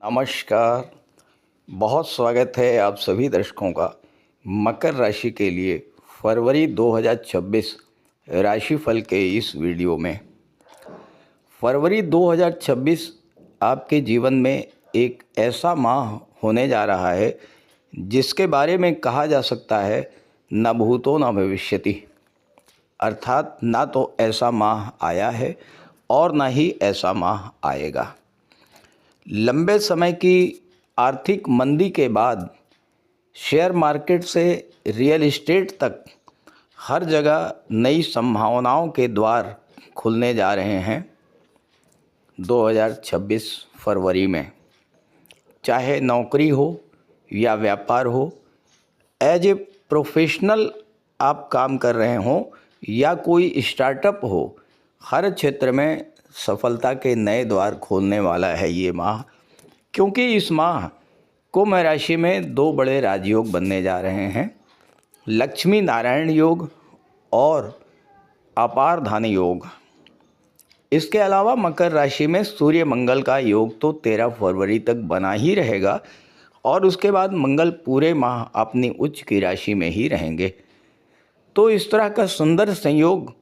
नमस्कार। बहुत स्वागत है आप सभी दर्शकों का मकर राशि के लिए फरवरी 2026 राशिफल के इस वीडियो में। फरवरी 2026 आपके जीवन में एक ऐसा माह होने जा रहा है जिसके बारे में कहा जा सकता है न भूतो न भविष्यति, अर्थात ना तो ऐसा माह आया है और ना ही ऐसा माह आएगा। लंबे समय की आर्थिक मंदी के बाद शेयर मार्केट से रियल एस्टेट तक हर जगह नई संभावनाओं के द्वार खुलने जा रहे हैं 2026 फरवरी में। चाहे नौकरी हो या व्यापार हो, एज ए प्रोफेशनल आप काम कर रहे हों या कोई स्टार्टअप हो, हर क्षेत्र में सफलता के नए द्वार खोलने वाला है ये माह। क्योंकि इस माह कुंभ राशि में दो बड़े राजयोग बनने जा रहे हैं, लक्ष्मी नारायण योग और अपार धन योग। इसके अलावा मकर राशि में सूर्य मंगल का योग तो 13 फरवरी तक बना ही रहेगा और उसके बाद मंगल पूरे माह अपनी उच्च की राशि में ही रहेंगे। तो इस तरह का सुंदर संयोग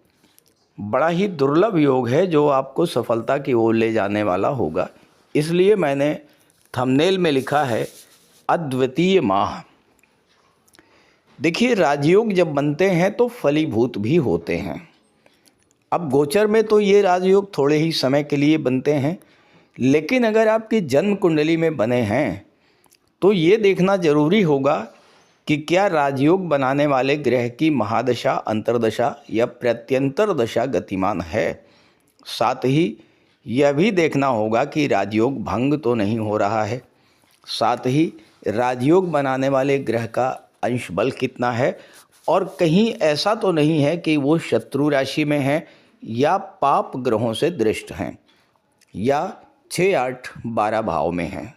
बड़ा ही दुर्लभ योग है जो आपको सफलता की ओर ले जाने वाला होगा। इसलिए मैंने थंबनेल में लिखा है अद्वितीय माह। देखिए, राजयोग जब बनते हैं तो फलीभूत भी होते हैं। अब गोचर में तो ये राजयोग थोड़े ही समय के लिए बनते हैं, लेकिन अगर आपकी जन्म कुंडली में बने हैं तो ये देखना जरूरी होगा कि क्या राजयोग बनाने वाले ग्रह की महादशा, अंतर्दशा या प्रत्यंतर दशा गतिमान है। साथ ही यह भी देखना होगा कि राजयोग भंग तो नहीं हो रहा है। साथ ही राजयोग बनाने वाले ग्रह का अंश बल कितना है और कहीं ऐसा तो नहीं है कि वो शत्रु राशि में है या पाप ग्रहों से दृष्ट हैं या 6, 8, 12 भाव में हैं।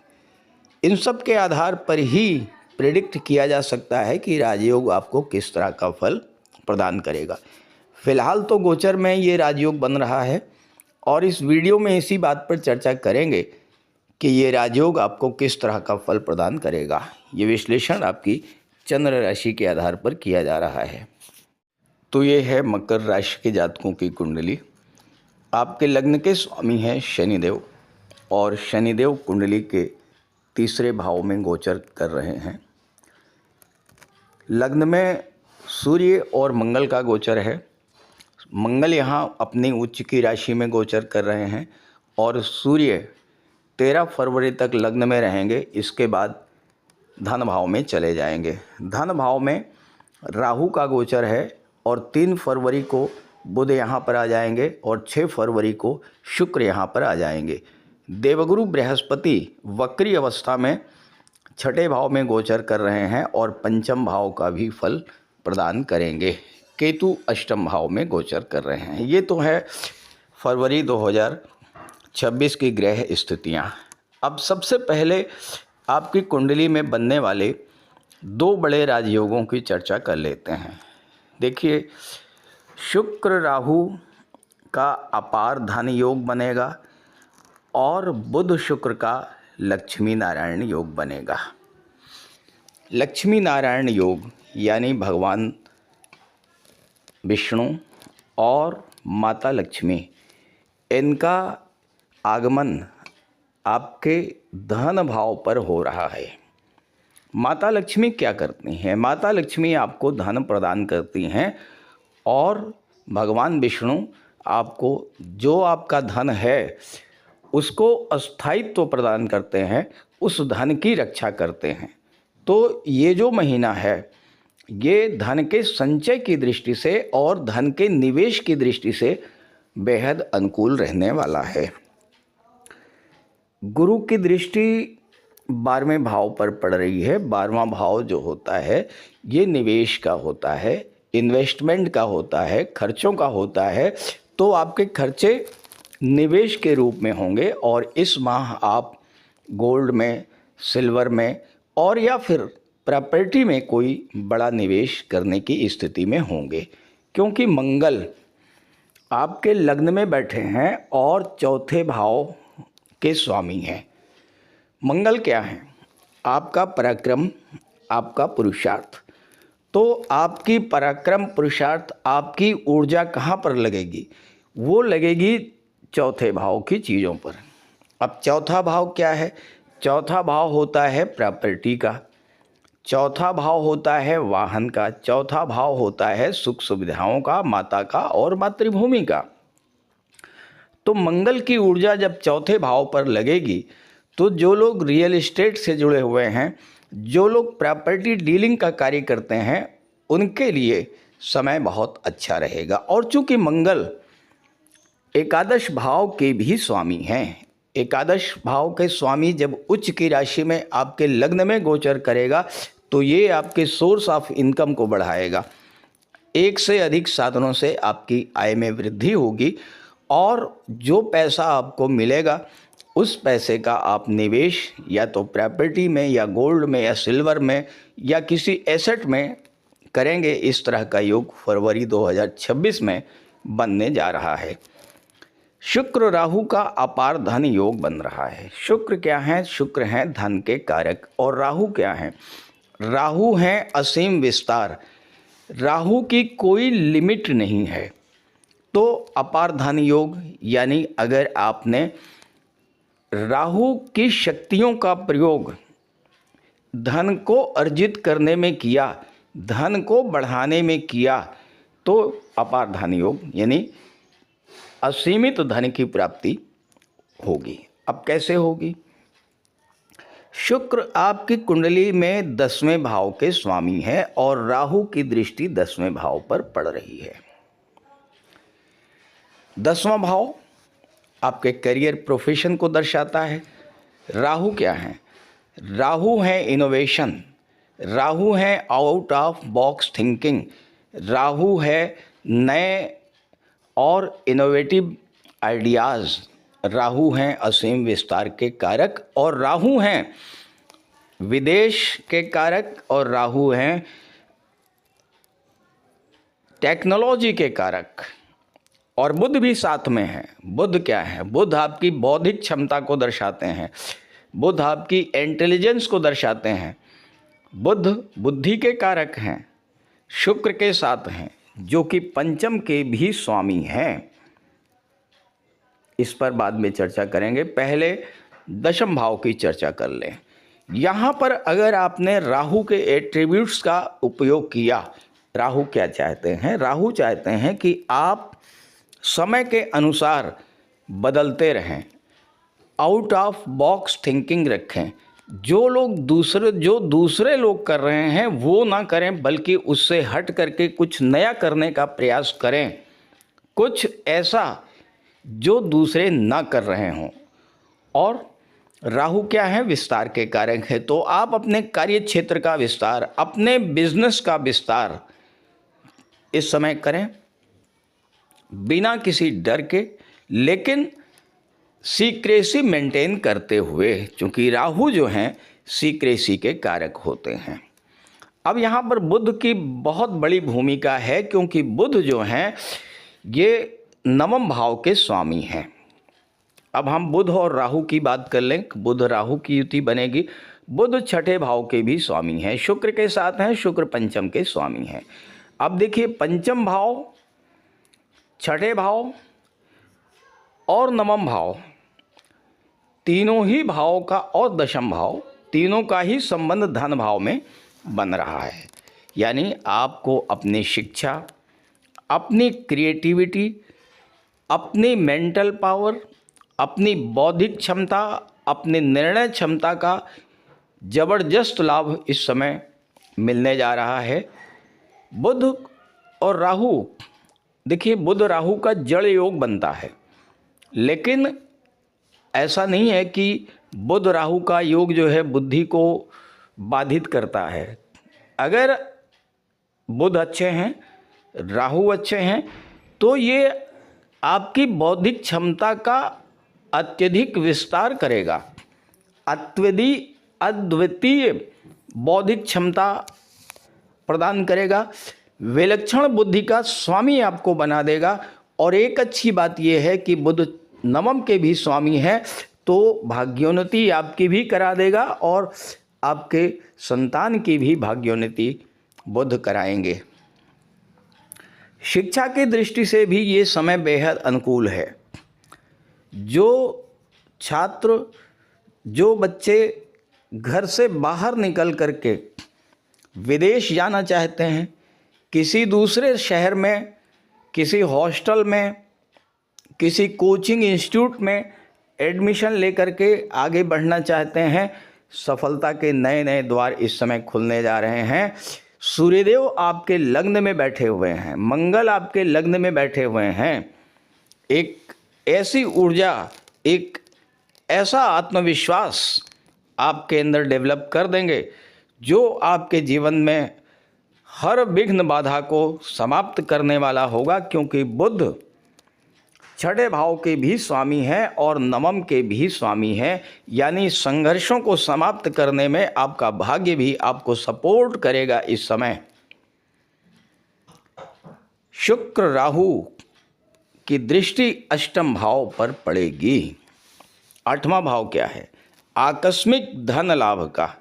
इन सब के आधार पर ही प्रेडिक्ट किया जा सकता है कि राजयोग आपको किस तरह का फल प्रदान करेगा। फिलहाल तो गोचर में ये राजयोग बन रहा है और इस वीडियो में इसी बात पर चर्चा करेंगे कि ये राजयोग आपको किस तरह का फल प्रदान करेगा। ये विश्लेषण आपकी चंद्र राशि के आधार पर किया जा रहा है। तो ये है मकर राशि के जातकों की कुंडली। आपके लग्न के स्वामी हैं शनिदेव और शनिदेव कुंडली के तीसरे भाव में गोचर कर रहे हैं। लग्न में सूर्य और मंगल का गोचर है। मंगल यहाँ अपनी उच्च की राशि में गोचर कर रहे हैं और सूर्य 13 फरवरी तक लग्न में रहेंगे। इसके बाद धन भाव में चले जाएंगे। धन भाव में राहु का गोचर है और 3 फरवरी को बुध यहाँ पर आ जाएंगे और 6 फरवरी को शुक्र यहाँ पर आ जाएंगे। देवगुरु बृहस्पति वक्री अवस्था में छठे भाव में गोचर कर रहे हैं और पंचम भाव का भी फल प्रदान करेंगे। केतु अष्टम भाव में गोचर कर रहे हैं। ये तो है फरवरी 2026 की ग्रह स्थितियाँ। अब सबसे पहले आपकी कुंडली में बनने वाले दो बड़े राजयोगों की चर्चा कर लेते हैं। देखिए, शुक्र राहु का अपार धन योग बनेगा और बुध शुक्र का लक्ष्मी नारायण योग बनेगा। लक्ष्मी नारायण योग यानी भगवान विष्णु और माता लक्ष्मी, इनका आगमन आपके धन भाव पर हो रहा है। माता लक्ष्मी क्या करती हैं? माता लक्ष्मी आपको धन प्रदान करती हैं और भगवान विष्णु आपको जो आपका धन है उसको अस्थायित्व प्रदान करते हैं, उस धन की रक्षा करते हैं। तो ये जो महीना है ये धन के संचय की दृष्टि से और धन के निवेश की दृष्टि से बेहद अनुकूल रहने वाला है। गुरु की दृष्टि 12वें भाव पर पड़ रही है। 12वां भाव जो होता है ये निवेश का होता है, इन्वेस्टमेंट का होता है, खर्चों का होता है। तो आपके खर्चे निवेश के रूप में होंगे और इस माह आप गोल्ड में, सिल्वर में और या फिर प्रॉपर्टी में कोई बड़ा निवेश करने की स्थिति में होंगे, क्योंकि मंगल आपके लग्न में बैठे हैं और चौथे भाव के स्वामी हैं। मंगल क्या है? आपका पराक्रम, आपका पुरुषार्थ। तो आपकी पराक्रम, पुरुषार्थ, आपकी ऊर्जा कहाँ पर लगेगी? वो लगेगी चौथे भाव की चीज़ों पर। अब चौथा भाव क्या है? चौथा भाव होता है प्रॉपर्टी का, चौथा भाव होता है वाहन का, चौथा भाव होता है सुख सुविधाओं का, माता का और मातृभूमि का। तो मंगल की ऊर्जा जब चौथे भाव पर लगेगी तो जो लोग रियल एस्टेट से जुड़े हुए हैं, जो लोग प्रॉपर्टी डीलिंग का कार्य करते हैं, उनके लिए समय बहुत अच्छा रहेगा। और चूंकि मंगल एकादश भाव के भी स्वामी हैं, एकादश भाव के स्वामी जब उच्च की राशि में आपके लग्न में गोचर करेगा तो ये आपके सोर्स ऑफ इनकम को बढ़ाएगा। एक से अधिक साधनों से आपकी आय में वृद्धि होगी और जो पैसा आपको मिलेगा उस पैसे का आप निवेश या तो प्रॉपर्टी में या गोल्ड में या सिल्वर में या किसी एसेट में करेंगे। इस तरह का योग फरवरी 2026 में बनने जा रहा है। शुक्र राहु का अपार धन योग बन रहा है। शुक्र क्या है? शुक्र हैं धन के कारक। और राहु क्या है? राहु हैं असीम विस्तार। राहु की कोई लिमिट नहीं है। तो अपार धन योग यानी अगर आपने राहु की शक्तियों का प्रयोग धन को अर्जित करने में किया, धन को बढ़ाने में किया, तो अपार धन योग यानी असीमित धन की प्राप्ति होगी। अब कैसे होगी? शुक्र आपकी कुंडली में 10वें भाव के स्वामी है और राहु की दृष्टि 10वें भाव पर पड़ रही है। 10वां भाव आपके करियर प्रोफेशन को दर्शाता है। राहु क्या है? राहु है इनोवेशन, राहु है out of box thinking, Rahu है नए और इनोवेटिव आइडियाज़, राहु हैं असीम विस्तार के कारक और राहु हैं विदेश के कारक और राहु हैं टेक्नोलॉजी के कारक। और बुध भी साथ में है। बुध क्या है? बुध आपकी बौद्धिक क्षमता को दर्शाते हैं, बुध आपकी इंटेलिजेंस को दर्शाते हैं। बुध बुद्धि के कारक हैं, शुक्र के साथ हैं जो कि पंचम के भी स्वामी हैं। इस पर बाद में चर्चा करेंगे, पहले दशम भाव की चर्चा कर लें। यहाँ पर अगर आपने राहु के एट्रीब्यूट्स का उपयोग किया, राहु क्या चाहते हैं? राहु चाहते हैं कि आप समय के अनुसार बदलते रहें, आउट ऑफ बॉक्स थिंकिंग रखें। जो दूसरे लोग कर रहे हैं वो ना करें, बल्कि उससे हट करके कुछ नया करने का प्रयास करें, कुछ ऐसा जो दूसरे ना कर रहे हों। और राहु क्या है? विस्तार के कारक है। तो आप अपने कार्य क्षेत्र का विस्तार, अपने बिजनेस का विस्तार इस समय करें बिना किसी डर के, लेकिन सीक्रेसी मेंटेन करते हुए, क्योंकि राहु जो हैं सीक्रेसी के कारक होते हैं। अब यहाँ पर बुध की बहुत बड़ी भूमिका है, क्योंकि बुध जो हैं ये नवम भाव के स्वामी हैं। अब हम बुध और राहु की बात कर लें। बुध राहु की युति बनेगी। बुध छठे भाव के भी स्वामी हैं, शुक्र के साथ हैं, शुक्र पंचम के स्वामी हैं। अब देखिए, पंचम भाव, छठे भाव और नवम भाव, तीनों ही भाव का और दशम भाव, तीनों का ही संबंध धन भाव में बन रहा है। यानी आपको अपनी शिक्षा, अपनी क्रिएटिविटी, अपनी मेंटल पावर, अपनी बौद्धिक क्षमता, अपनी निर्णय क्षमता का ज़बरदस्त लाभ इस समय मिलने जा रहा है। बुध और राहु, देखिए बुध राहु का जड़ योग बनता है, लेकिन ऐसा नहीं है कि बुध राहु का योग जो है बुद्धि को बाधित करता है। अगर बुध अच्छे हैं, राहु अच्छे हैं, तो ये आपकी बौद्धिक क्षमता का अत्यधिक विस्तार करेगा, अद्वितीय बौद्धिक क्षमता प्रदान करेगा, विलक्षण बुद्धि का स्वामी आपको बना देगा। और एक अच्छी बात यह है कि बुध नवम के भी स्वामी है, तो भाग्योन्नति आपकी भी करा देगा और आपके संतान की भी भाग्योन्नति बुध कराएंगे। शिक्षा की दृष्टि से भी ये समय बेहद अनुकूल है। जो छात्र, जो बच्चे घर से बाहर निकल करके विदेश जाना चाहते हैं, किसी दूसरे शहर में, किसी हॉस्टल में, किसी कोचिंग इंस्टीट्यूट में एडमिशन लेकर के आगे बढ़ना चाहते हैं, सफलता के नए नए द्वार इस समय खुलने जा रहे हैं। सूर्यदेव आपके लग्न में बैठे हुए हैं, मंगल आपके लग्न में बैठे हुए हैं। एक ऐसी ऊर्जा, एक ऐसा आत्मविश्वास आपके अंदर डेवलप कर देंगे जो आपके जीवन में हर विघ्न बाधा को समाप्त करने वाला होगा, क्योंकि बुध छठे भाव के भी स्वामी हैं और नवम के भी स्वामी हैं। यानी संघर्षों को समाप्त करने में आपका भाग्य भी आपको सपोर्ट करेगा इस समय। शुक्र राहु की दृष्टि अष्टम भाव पर पड़ेगी। आठवां भाव क्या है? आकस्मिक धन लाभ का।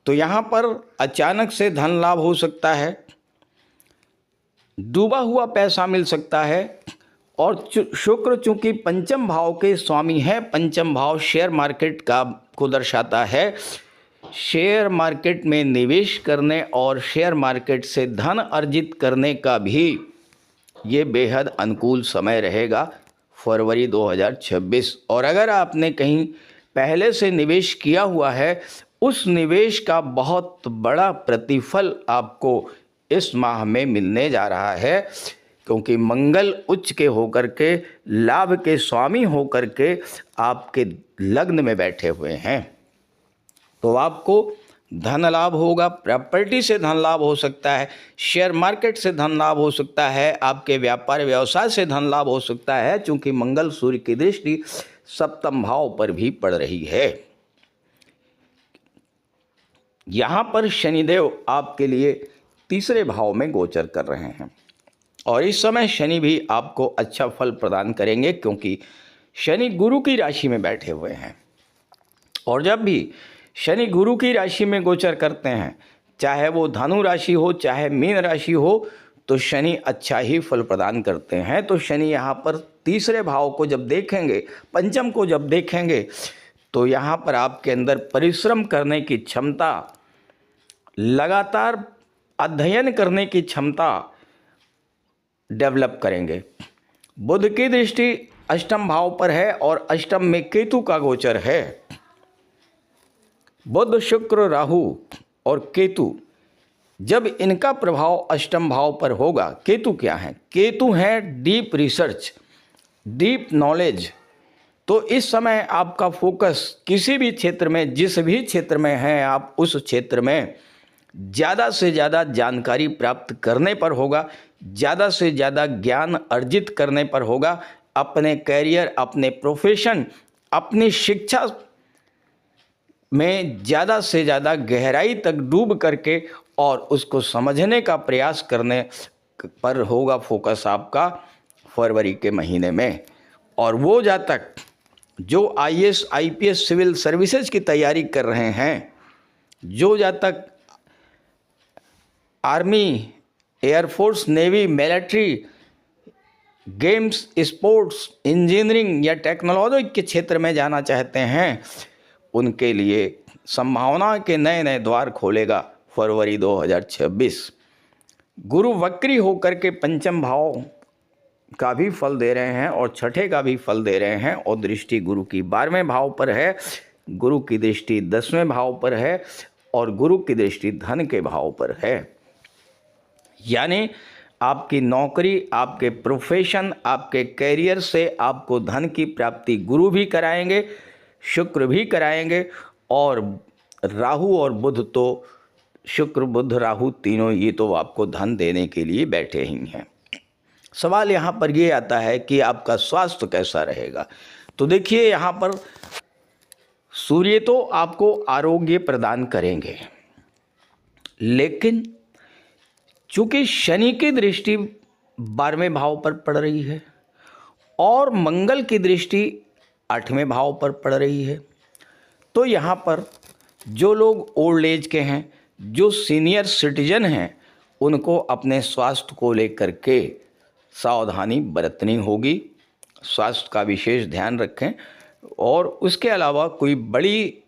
तो यहाँ पर अचानक से धन लाभ हो सकता है, डूबा हुआ पैसा मिल सकता है। और शुक्र चूंकि पंचम भाव के स्वामी है, पंचम भाव शेयर मार्केट का को दर्शाता है। शेयर मार्केट में निवेश करने और शेयर मार्केट से धन अर्जित करने का भी ये बेहद अनुकूल समय रहेगा फरवरी 2026। और अगर आपने कहीं पहले से निवेश किया हुआ है, उस निवेश का बहुत बड़ा प्रतिफल आपको इस माह में मिलने जा रहा है, क्योंकि मंगल उच्च के होकर के, लाभ के स्वामी होकर के आपके लग्न में बैठे हुए हैं। तो आपको धन लाभ होगा, प्रॉपर्टी से धन लाभ हो सकता है, शेयर मार्केट से धन लाभ हो सकता है, आपके व्यापार व्यवसाय से धन लाभ हो सकता है, क्योंकि मंगल सूर्य की दृष्टि सप्तम भाव पर भी पड़ रही है। यहाँ पर शनिदेव आपके लिए तीसरे भाव में गोचर कर रहे हैं और इस समय शनि भी आपको अच्छा फल प्रदान करेंगे, क्योंकि शनि गुरु की राशि में बैठे हुए हैं। और जब भी शनि गुरु की राशि में गोचर करते हैं, चाहे वो धनु राशि हो चाहे मीन राशि हो, तो शनि अच्छा ही फल प्रदान करते हैं। तो शनि यहाँ पर तीसरे भाव को जब देखेंगे, पंचम को जब देखेंगे, तो यहाँ पर आपके अंदर परिश्रम करने की क्षमता, लगातार अध्ययन करने की क्षमता डेवलप करेंगे। बुध की दृष्टि अष्टम भाव पर है और अष्टम में केतु का गोचर है। बुध, शुक्र, राहु और केतु, जब इनका प्रभाव अष्टम भाव पर होगा, केतु क्या है? केतु है डीप रिसर्च, डीप नॉलेज। तो इस समय आपका फोकस किसी भी क्षेत्र में, जिस भी क्षेत्र में है आप, उस क्षेत्र में ज़्यादा से ज़्यादा जानकारी प्राप्त करने पर होगा, ज़्यादा से ज़्यादा ज्ञान अर्जित करने पर होगा। अपने कैरियर, अपने प्रोफेशन, अपनी शिक्षा में ज़्यादा से ज़्यादा गहराई तक डूब करके और उसको समझने का प्रयास करने पर होगा फोकस आपका फरवरी के महीने में। और वो जातक जो IAS, IPS, सिविल सर्विसेज की तैयारी कर रहे हैं, जो जातक army, air force, navy, military, games, sports, engineering या टेक्नोलॉजी के क्षेत्र में जाना चाहते हैं, उनके लिए संभावना के नए नए द्वार खोलेगा फरवरी 2026। गुरु वक्री होकर के पंचम भाव का भी फल दे रहे हैं और छठे का भी फल दे रहे हैं, और दृष्टि गुरु की 12वें भाव पर है, गुरु की दृष्टि 10वें भाव पर है और गुरु की दृष्टि धन के भाव पर है। यानी आपकी नौकरी, आपके प्रोफेशन, आपके कैरियर से आपको धन की प्राप्ति गुरु भी कराएंगे, शुक्र भी कराएंगे, और राहु और बुध, तो शुक्र, बुध, राहु तीनों ये तो आपको धन देने के लिए बैठे ही हैं। सवाल यहाँ पर ये आता है कि आपका स्वास्थ्य कैसा रहेगा। तो देखिए, यहाँ पर सूर्य तो आपको आरोग्य प्रदान करेंगे, लेकिन चूंकि शनि की दृष्टि 12वें भाव पर पड़ रही है और मंगल की दृष्टि 8वें भाव पर पड़ रही है। तो यहाँ पर जो लोग ओल्ड एज के हैं, जो सीनियर सिटीजन हैं, उनको अपने स्वास्थ्य को लेकर के सावधानी बरतनी होगी। स्वास्थ्य का विशेष ध्यान रखें। और उसके अलावा कोई बड़ी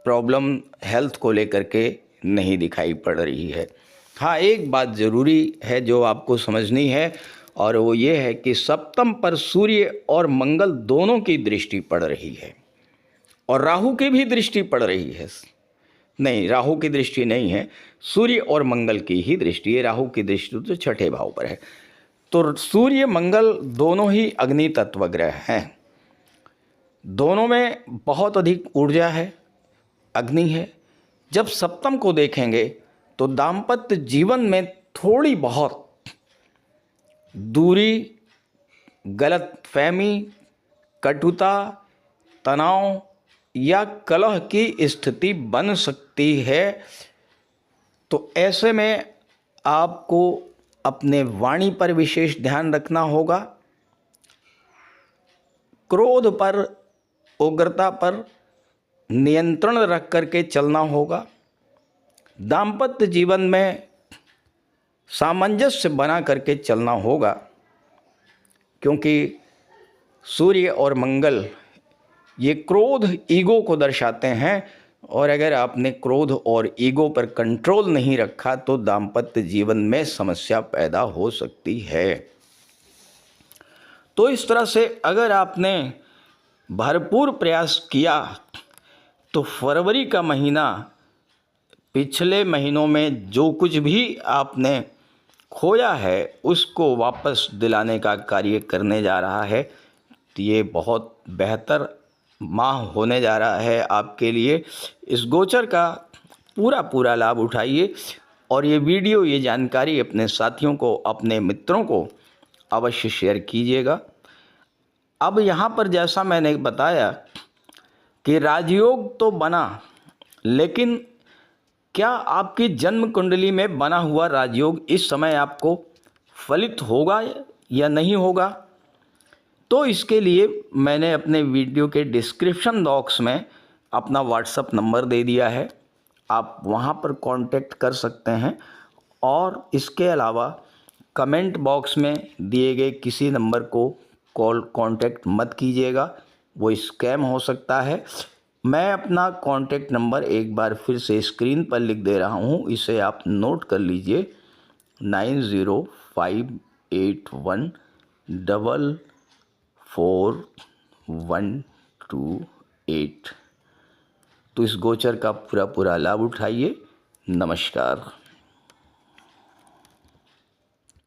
प्रॉब्लम हेल्थ को लेकर के नहीं दिखाई पड़ रही है। हाँ, एक बात ज़रूरी है जो आपको समझनी है, और वो ये है कि सप्तम पर सूर्य और मंगल दोनों की दृष्टि पड़ रही है, और राहु की भी दृष्टि पड़ रही है। नहीं, राहु की दृष्टि नहीं है, सूर्य और मंगल की ही दृष्टि है। राहु की दृष्टि तो 6ठे भाव पर है। तो सूर्य मंगल दोनों ही अग्नि तत्व ग्रह हैं, दोनों में बहुत अधिक ऊर्जा है, अग्नि है। जब सप्तम को देखेंगे तो दाम्पत्य जीवन में थोड़ी बहुत दूरी, गलतफहमी, कटुता, तनाव या कलह की स्थिति बन सकती है। तो ऐसे में आपको अपने वाणी पर विशेष ध्यान रखना होगा, क्रोध पर, उग्रता पर नियंत्रण रख करके चलना होगा। दाम्पत्य जीवन में सामंजस्य बना करके चलना होगा, क्योंकि सूर्य और मंगल ये क्रोध, ईगो को दर्शाते हैं, और अगर आपने क्रोध और ईगो पर कंट्रोल नहीं रखा तो दाम्पत्य जीवन में समस्या पैदा हो सकती है। तो इस तरह से अगर आपने भरपूर प्रयास किया तो फरवरी का महीना पिछले महीनों में जो कुछ भी आपने खोया है उसको वापस दिलाने का कार्य करने जा रहा है। तो ये बहुत बेहतर माह होने जा रहा है आपके लिए। इस गोचर का पूरा लाभ उठाइए, और ये वीडियो, ये जानकारी अपने साथियों को, अपने मित्रों को अवश्य शेयर कीजिएगा। अब यहाँ पर जैसा मैंने बताया कि राजयोग तो बना, लेकिन क्या आपकी जन्म कुंडली में बना हुआ राजयोग इस समय आपको फलित होगा या नहीं होगा? तो इसके लिए मैंने अपने वीडियो के डिस्क्रिप्शन बॉक्स में अपना व्हाट्सएप नंबर दे दिया है, आप वहां पर कांटेक्ट कर सकते हैं। और इसके अलावा कमेंट बॉक्स में दिए गए किसी नंबर को कांटेक्ट मत कीजिएगा, वो स्कैम हो सकता है। मैं अपना कांटेक्ट नंबर एक बार फिर से स्क्रीन पर लिख दे रहा हूँ, इसे आप नोट कर लीजिए, 9058144128। तो इस गोचर का पूरा लाभ उठाइए। नमस्कार।